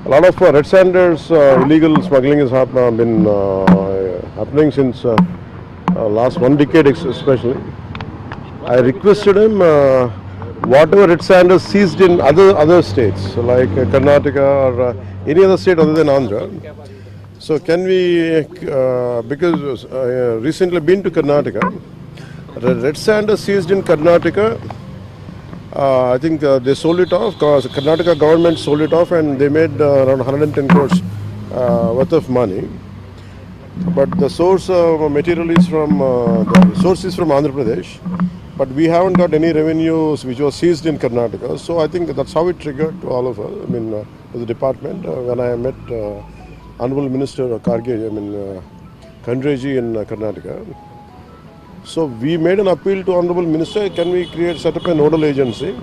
A lot of red sanders illegal smuggling has been happening since last 1 decade especially. I requested him whatever red sanders seized in other states like Karnataka or any other state other than Andhra. So can we, because recently been to Karnataka, red sanders seized in Karnataka, I think they sold it off, Karnataka government sold it off and they made around 110 crores worth of money. But the source material is from, the source is from Andhra Pradesh, but we haven't got any revenues which was seized in Karnataka. So I think that's how it triggered to all of us, I mean to the department when I met Honorable Minister Khandreji in Karnataka. So we made an appeal to Honorable Minister, can we set up a nodal agency?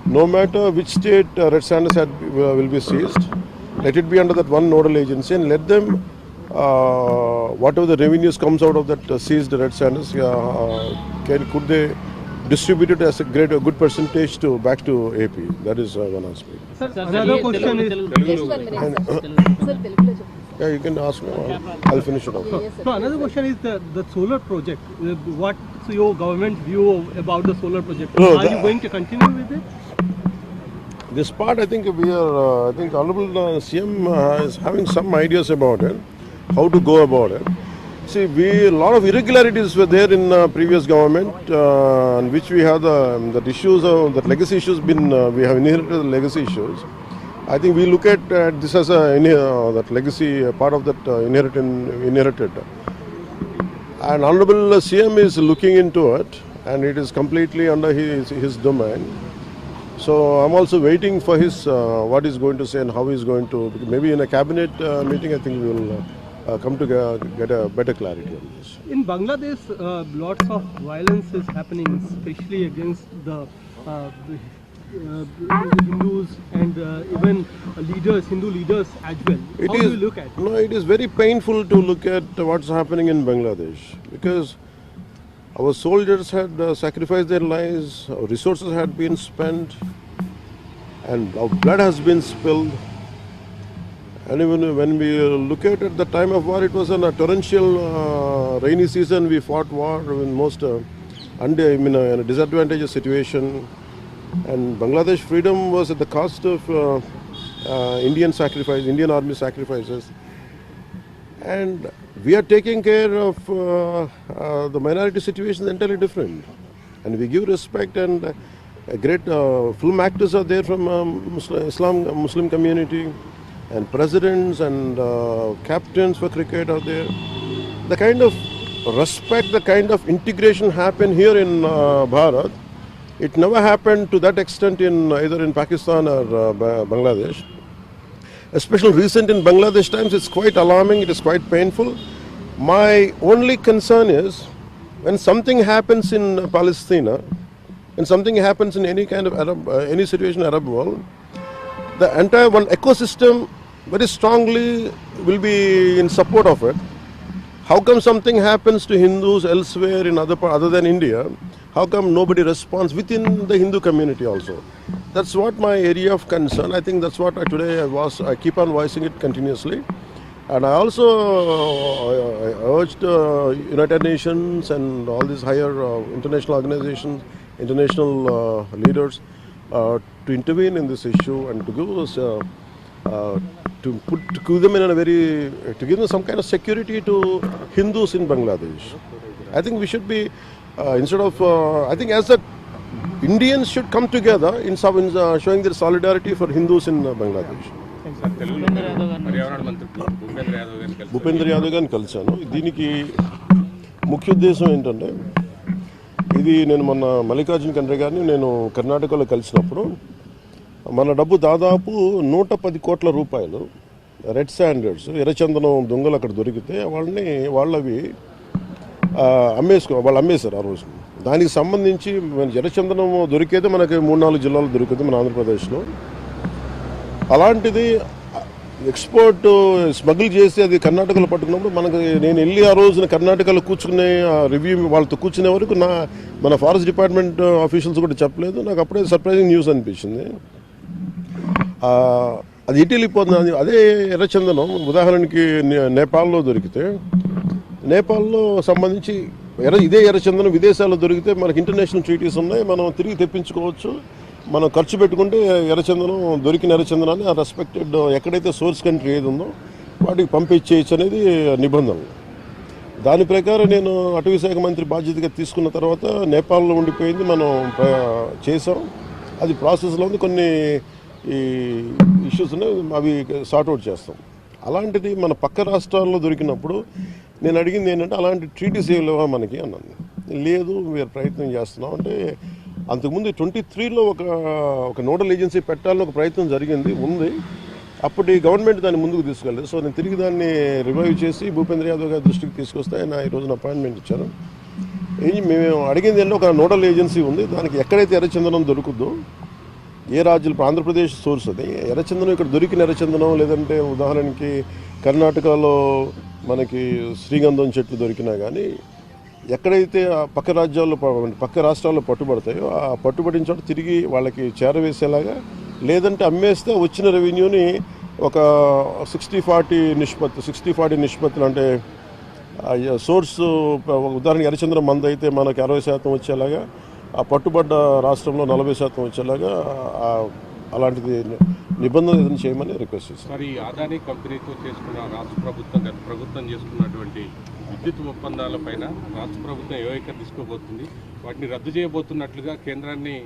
No matter which state red sanders will be seized, let it be under that one nodal agency and let them, whatever the revenues comes out of that seized red sanders, could they distribute it as a good percentage back to AP? That is one aspect. Sir, another question is... Yeah, you can ask me. I'll finish it off. So another question is the solar project. What's your government view about the solar project? Are you going to continue with it? This part, I think we are. I think Honorable CM is having some ideas about it, how to go about it. See, a lot of irregularities were there in previous government, in which we have that issues of that legacy issues. We have inherited the legacy issues. I think we look at this as that legacy part of that inherited. And Honorable CM is looking into it, and it is completely under his domain. So I'm also waiting for his what he's going to say and how he's going to. Maybe in a cabinet meeting, I think we will come to get a better clarity on this. In Bangladesh, lots of violence is happening, especially against the Hindus and even Hindu leaders as well. How do you look at it? No, it is very painful to look at what's happening in Bangladesh because our soldiers had sacrificed their lives, our resources had been spent, and our blood has been spilled. And even when we look at the time of war, it was in a torrential rainy season. We fought war in most in a disadvantageous situation. And Bangladesh freedom was at the cost of Indian army sacrifices. And we are taking care of the minority situation entirely different. And we give respect, and great film actors are there from Muslim community, and presidents and captains for cricket are there. The kind of respect, the kind of integration happened here in Bharat, it never happened to that extent either in Pakistan or Bangladesh. Especially recent in Bangladesh times, it's quite alarming, it is quite painful. My only concern is when something happens in Palestine, when something happens in any kind of any situation in Arab world, the entire one ecosystem very strongly will be in support of it. How come something happens to Hindus elsewhere in other than India? How come nobody responds within the Hindu community also? That's what my area of concern. I think that's what today I keep on voicing it continuously. And I also urged United Nations and all these higher international organizations, international leaders to intervene in this issue and to give us to give them some kind of security to Hindus in Bangladesh. I think we should be instead of I think as the Indians should come together in showing their solidarity for Hindus in Bangladesh. Bhupendra Yadav గారిని కలిశాను. దీనికి ముఖ్య ఉద్దేశం ఏంటంటే ఇది నేను మొన్న మల్లికార్జున ఖర్గే గారిని నేను కర్ణాటకలో కలిసినప్పుడు మన డబ్బు దాదాపు 110 కోట్ల రూపాయలు రెడ్ శాండర్స్ ఎర్రచందనం దొంగలు అక్కడ దొరికితే వాళ్ళవి వాళ్ళు అమ్మేశారు ఆ రోజు. దానికి సంబంధించి ఎర్రచందనం దొరికేది మనకి 3-4 జిల్లాలు దొరికింది మన ఆంధ్రప్రదేశ్లో. అలాంటిది ఎక్స్పోర్ట్ స్మగుల్ చేసి అది కర్ణాటకలో పట్టుకున్నప్పుడు నేను వెళ్ళి ఆ రోజున కర్ణాటకలో కూర్చునే రివ్యూ వాళ్ళతో కూర్చునే వరకు మన ఫారెస్ట్ డిపార్ట్మెంట్ ఆఫీషియల్స్ కూడా చెప్పలేదు. నాకు అప్పుడే సర్ప్రైజింగ్ న్యూస్ అనిపించింది. అది ఇటు వెళ్ళిపోతుంది. అదే ఎర్రచందనం ఉదాహరణకి నేపాల్లో దొరికితే, నేపాల్లో సంబంధించి ఇదే ఎర్రచందనం విదేశాల్లో దొరికితే మనకి ఇంటర్నేషనల్ ట్రీటీస్ ఉన్నాయి, మనం తిరిగి తెప్పించుకోవచ్చు. మనం ఖర్చు పెట్టుకుంటే ఎర్రచందనం దొరికిన ఎర్రచందనాన్ని ఆ రెస్పెక్టెడ్ ఎక్కడైతే సోర్స్ కంట్రీ ఏది ఉందో వాటికి పంపించేయచ్చు అనేది నిబంధనలు. దాని ప్రకారం నేను అటవీ శాఖ మంత్రి బాధ్యతగా తీసుకున్న తర్వాత నేపాల్లో ఉండిపోయింది, మనం చేసాం. అది ప్రాసెస్లో ఉంది, కొన్ని ఈ ఇష్యూస్ ఉన్నాయి, అవి సార్ట్అవుట్ చేస్తాం. అలాంటిది మన పక్క రాష్ట్రాల్లో దొరికినప్పుడు నేను అడిగింది ఏంటంటే అలాంటి ట్రీటీస్ ఏం లేవా మనకి అన్నాను. లేదు, మీరు ప్రయత్నం చేస్తున్నాం అంటే. అంతకుముందు 23లో ఒక నోడల్ ఏజెన్సీ పెట్టాలని ఒక ప్రయత్నం జరిగింది, ఉంది. అప్పటి గవర్నమెంట్ దాన్ని ముందుకు తీసుకెళ్ళలేదు. సో నేను తిరిగి దాన్ని రివైవ్ చేసి భూపేంద్ర యాదవ్ గారి దృష్టికి తీసుకొస్తే ఆయన ఈ రోజున అపాయింట్మెంట్ ఇచ్చారు. మేము అడిగింది ఏంటంటే ఒక నోడల్ ఏజెన్సీ ఉంది, దానికి ఎక్కడైతే ఎర్రచందనం దొరుకుద్దో ఏ రాజ్యాలు, ఆంధ్రప్రదేశ్ సోర్స్ అది ఎర్రచందనం, ఇక్కడ దొరికిన ఎర్రచందనం లేదంటే ఉదాహరణకి కర్ణాటకలో మనకి శ్రీగంధం చెట్లు దొరికినా కానీ ఎక్కడైతే ఆ పక్క రాజ్యాల్లో పక్క రాష్ట్రాల్లో పట్టుబడతాయో ఆ పట్టుబడిన చోట తిరిగి వాళ్ళకి చేరవేసేలాగా, లేదంటే అమ్మేస్తే వచ్చిన రెవెన్యూని ఒక 60-40 నిష్పత్తులు అంటే సోర్స్ ఉదాహరణకి ఎర్రచంద్రం మంద అయితే మనకి 60% వచ్చేలాగా, ఆ పట్టుబడ్డ రాష్ట్రంలో 40% వచ్చేలాగా అలాంటిది నిబంధన ఏదైనా చేయమని రిక్వెస్ట్ చేశాను. మరి అదానీ కంపెనీతో చేసుకున్న రాష్ట్ర ప్రభుత్వం గత ప్రభుత్వం చేసుకున్నటువంటి విద్యుత్ ఒప్పందాలపైన రాష్ట్ర ప్రభుత్వం ఏ వైఖరి తీసుకోబోతుంది, వాటిని రద్దు చేయబోతున్నట్లుగా కేంద్రాన్ని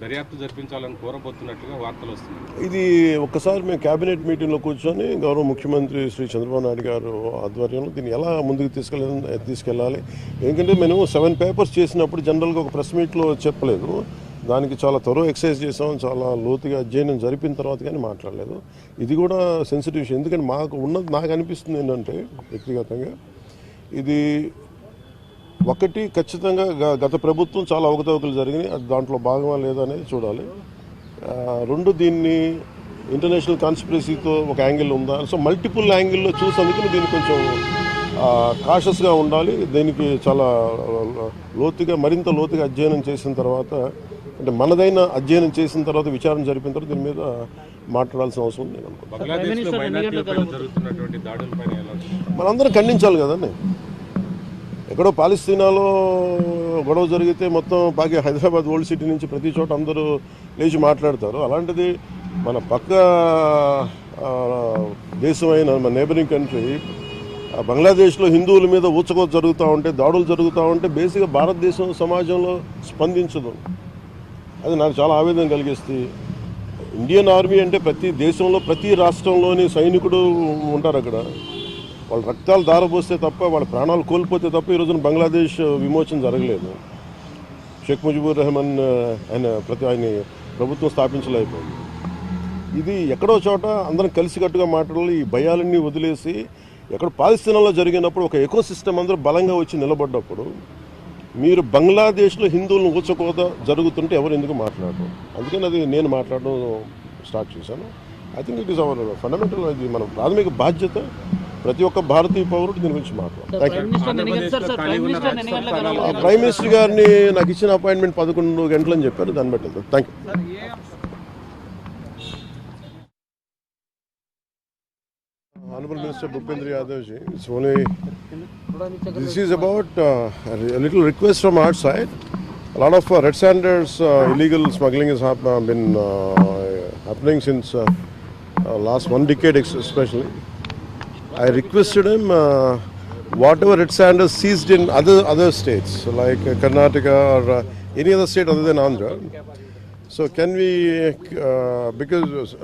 దర్యాప్తు జరిపించాలని కోరబోతున్నట్లుగా వార్తలు వస్తున్నాయి. ఇది ఒక్కసారి మేము క్యాబినెట్ మీటింగ్లో కూర్చొని గౌరవ ముఖ్యమంత్రి శ్రీ చంద్రబాబు నాయుడు గారు ఆధ్వర్యంలో దీన్ని ఎలా ముందుకు తీసుకెళ్ళాలి. ఎందుకంటే మేము 7 పేపర్స్ చేసినప్పుడు జనరల్గా ఒక ప్రెస్ మీట్లో చెప్పలేదు, దానికి చాలా త్వరగా ఎక్సర్సైజ్ చేసాం, చాలా లోతుగా అధ్యయనం జరిపిన తర్వాత కానీ మాట్లాడలేదు. ఇది కూడా సెన్సిటివ్ విషయం, ఎందుకంటే నాకు అనిపిస్తుంది ఏంటంటే వ్యక్తిగతంగా ఇది ఒకటి ఖచ్చితంగా గత ప్రభుత్వం చాలా అవకతవకలు జరిగినాయి, అది దాంట్లో భాగమా లేదా అనేది చూడాలి. 2 దీన్ని ఇంటర్నేషనల్ కాన్స్పిరసీతో ఒక యాంగిల్ ఉందా, సో మల్టిపుల్ యాంగిల్లో చూసేందుకు దీన్ని కొంచెం కాషస్గా ఉండాలి. దీనికి చాలా మరింత లోతుగా అధ్యయనం చేసిన తర్వాత, అంటే మనదైన అధ్యయనం చేసిన తర్వాత, విచారణ జరిపిన తర్వాత దీని మీద మాట్లాడాల్సిన అవసరం ఉంది నేను అనుకుంటున్నాను. మనందరం ఖండించాలి కదండి. ఎక్కడో పాలస్తీనాలో గొడవ జరిగితే మొత్తం హైదరాబాద్ ఓల్డ్ సిటీ నుంచి ప్రతి చోట అందరూ లేచి మాట్లాడతారు. అలాంటిది మన పక్క దేశమైన మన నేబరింగ్ కంట్రీ బంగ్లాదేశ్లో హిందువుల మీద ఊచకోత జరుగుతూ ఉంటే, దాడులు జరుగుతూ ఉంటే బేసిక్గా భారతదేశం సమాజంలో స్పందించదు. అది నాకు చాలా ఆవేదన కలిగిస్తుంది. ఇండియన్ ఆర్మీ అంటే ప్రతి దేశంలో ప్రతి రాష్ట్రంలోని సైనికుడు ఉంటారు అక్కడ. వాళ్ళ రక్తాలు దారబోస్తే తప్ప, వాళ్ళ ప్రాణాలు కోల్పోతే తప్ప ఈ రోజున బంగ్లాదేశ్ విమోచన జరగలేదు. షేక్ ముజిబుర్ రెహమాన్ ఆయన ప్రభుత్వం స్థాపించలేకపోయింది. ఇది ఎక్కడో చోట అందరం కలిసికట్టుగా మాట్లాడాలి. ఈ భయాలన్నీ వదిలేసి ఎక్కడ పాలస్తీనాలో జరిగినప్పుడు ఒక ఎకో సిస్టమ్ అందరూ బలంగా వచ్చి నిలబడ్డప్పుడు, మీరు బంగ్లాదేశ్లో హిందువులను ఊచకోత జరుగుతుంటే ఎవరు ఎందుకు మాట్లాడరు? అందుకని అది నేను మాట్లాడడం స్టార్ట్ చేశాను. I think it is our fundamental, అది మన ప్రాథమిక బాధ్యత. ప్రతి ఒక్క భారతీయ పౌరుడు దీని గురించి మాట్లాడాలి. ప్రైమ్ మినిస్టర్ గారిని నాకు ఇచ్చిన అపాయింట్మెంట్ 11 గంటలని చెప్పారు, దాన్ని బట్టి వెళ్తాను. Thank you. Honorable Minister Bhupendra Yadav ji, it's only, this is about a little request from our side. A lot of red sanders illegal smuggling has been happening since last 1 decade especially. I requested him whatever red sanders seized in other states like Karnataka or any other state other than Andhra. So can we, because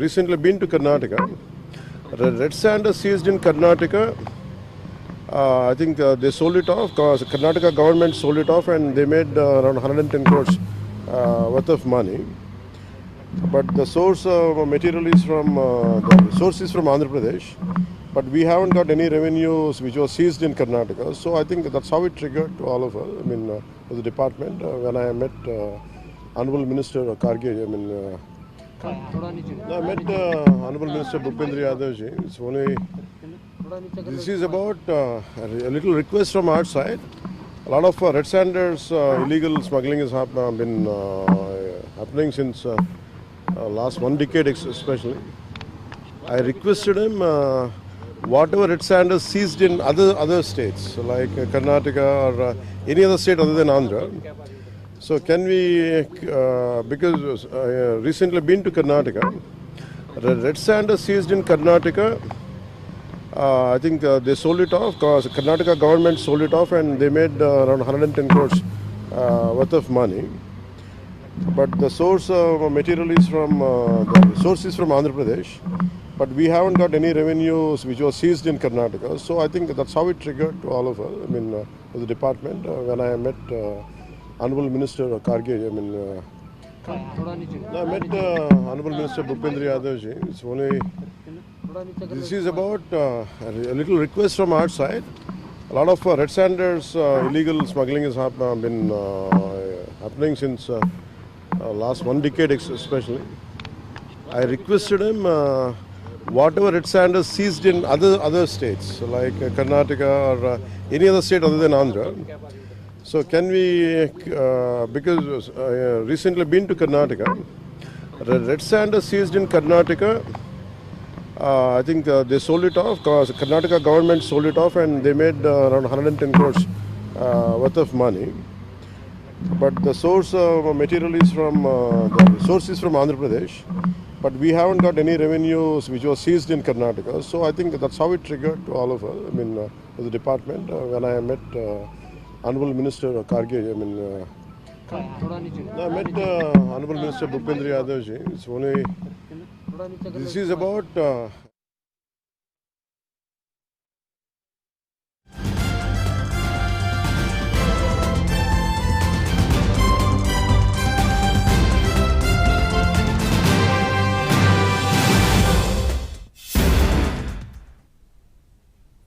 recently been to Karnataka, red sanders seized in Karnataka, I think they sold it off. Karnataka government sold it off and they made around 110 crores worth of money. But the source material is from, the source is from Andhra Pradesh. But we haven't got any revenues which was seized in Karnataka. So I think that's how it triggered to all of us, I mean, to the department. When I met Honorable Minister Karge, I met Honorable Minister Bhupendra Yadav ji. It's only, this is about a little request from our side. A lot of red sanders illegal smuggling has been happening since last 1 decade especially. I requested him whatever red sand is seized in other states like Karnataka or any other state other than Andhra. So can we, because recently been to Karnataka, the red sand is seized in Karnataka. I think they sold it off, Karnataka government sold it off and they made around 110 crores worth of money. But the source material is from, the source is from Andhra Pradesh. But we haven't got any revenues which was seized in Karnataka. So I think that's how it triggered to all of us, I mean, the department. When I met Honorable Minister Karge, I mean, I met Honorable Minister Bhupendra Yadav ji. It's only, this is about a little request from our side. A lot of red sanders illegal smuggling has been happening since last 1 decade especially. I requested him whatever red sand is seized in other states like Karnataka or any other state other than Andhra. So can we, because recently been to Karnataka, the red sand is seized in Karnataka. I think they sold it off, Karnataka government sold it off and they made around 110 crores worth of money. But the source material is from, the source is from Andhra Pradesh. But we haven't got any revenues which was seized in Karnataka. So I think that's how it triggered to all of us, I mean, the department. When I met Honorable Minister Karge, I mean, I met Honorable Minister Bhupendra Yadav ji. It's only, this is about